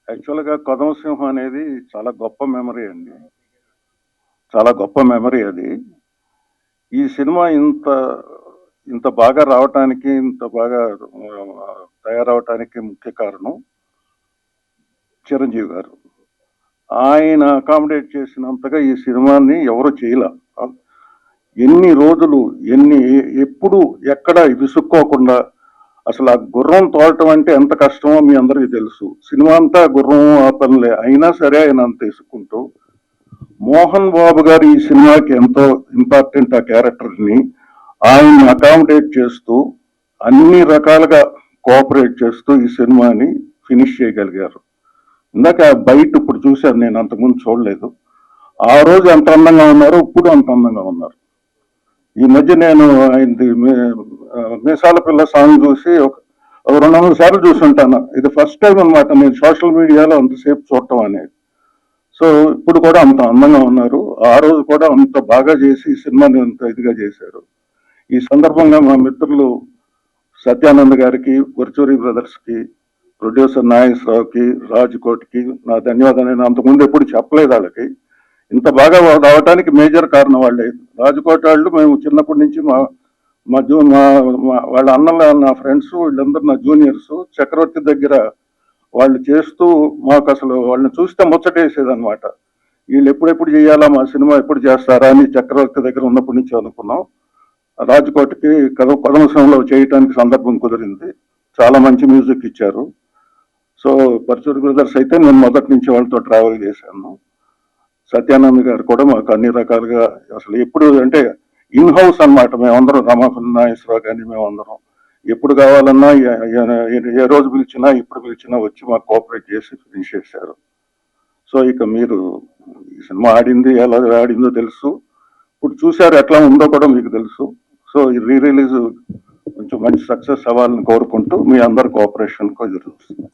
యాక్చువల్‌గా 'కొదమసింహం' అనేది చాలా గొప్ప మెమరీ అండి. చాలా గొప్ప మెమరీ అది. ఈ సినిమా ఇంత బాగా రావటానికి, ఇంత బాగా తయారవ్వటానికి ముఖ్య కారణం చిరంజీవి గారు. ఆయన అకామిడేట్ చేసినంతగా ఈ సినిమాని ఎవరు చేయలా. ఎన్ని రోజులు, ఎప్పుడు, ఎక్కడ విసుక్కోకుండా అసలు ఆ గుర్రం తోలటం అంటే ఎంత కష్టమో మీ అందరికీ తెలుసు. సినిమా అంతా గుర్రం ఆ పనులే. అయినా సరే ఆయన అంత ఇసుక్కుంటూ మోహన్ బాబు గారు ఈ సినిమాకి ఎంతో ఇంపార్టెంట్ ఆ క్యారెక్టర్ని ఆయన్ని అకామిడేట్ చేస్తూ అన్ని రకాలుగా కోఆపరేట్ చేస్తూ ఈ సినిమాని ఫినిష్ చేయగలిగారు. ఇందాక బయట ఇప్పుడు చూశాను, నేను అంతకుముందు చూడలేదు. ఆ రోజు ఎంత అందంగా ఉన్నారు, ఇప్పుడు అంత అందంగా ఉన్నారు. ఈ మధ్య నేను ఆయనది మీసాల పిల్ల సాంగ్ చూసి ఒక 200 సార్లు చూసుంటాను. ఇది ఫస్ట్ టైం అనమాట నేను సోషల్ మీడియాలో అంతసేపు చూడటం అనేది. సో ఇప్పుడు కూడా అంత అందంగా ఉన్నారు. ఆ రోజు కూడా అంత బాగా చేసి ఈ సినిమాని అంత ఇదిగా చేశారు. ఈ సందర్భంగా మా మిత్రులు సత్యానంద్ గారికి, వర్చూరి బ్రదర్స్ కి, ప్రొడ్యూసర్ నాగేశ్వరరావుకి, రాజ్కోట్కి నా ధన్యవాదాలు. నేను అంతకుముందు ఎప్పుడు చెప్పలేదు వాళ్ళకి. ఇంత బాగా రావడానికి మేజర్ కారణం వాళ్ళే. రాజ్కోట్ వాళ్ళు మేము చిన్నప్పటి నుంచి మా మా జూ మా వాళ్ళ అన్నల నా ఫ్రెండ్స్ వీళ్ళందరూ నా జూనియర్స్. చక్రవర్తి దగ్గర వాళ్ళు చేస్తూ మాకు అసలు వాళ్ళని చూస్తే ముచ్చటేసేది అనమాట. వీళ్ళు ఎప్పుడెప్పుడు చేయాలా, మా సినిమా ఎప్పుడు చేస్తారా అని చక్రవర్తి దగ్గర ఉన్నప్పటి నుంచి అనుకున్నాం. రాజ్కోట్కి కథంశంలో చేయటానికి సందర్భం కుదిరింది. చాలా మంచి మ్యూజిక్ ఇచ్చారు. సో పర్చూరి బ్రదర్స్ అయితే నేను మొదటి నుంచి వాళ్ళతో ట్రావెల్ చేశాను. సత్యానంద్ గారు కూడా మాకు అన్ని రకాలుగా అసలు ఎప్పుడు అంటే ఇన్ హౌస్ అనమాట. మేమందరం రమాపల్లి నాగేశ్వరరావు కానీ మేమందరం ఎప్పుడు కావాలన్నా ఏ రోజు పిలిచినా ఎప్పుడు పిలిచినా వచ్చి మాకు కోఆపరేట్ చేసి ఫినిష్ చేశారు. సో ఇక మీరు ఈ సినిమా ఆడింది ఎలా ఆడిందో తెలుసు, ఇప్పుడు చూశారు ఎట్లా ఉందో కూడా మీకు తెలుసు. సో ఈ రీ రిలీజ్ కొంచెం మంచి సక్సెస్ అవ్వాలని కోరుకుంటూ మీ అందరి కోఆపరేషన్ ఎదురు చూస్తున్నాను.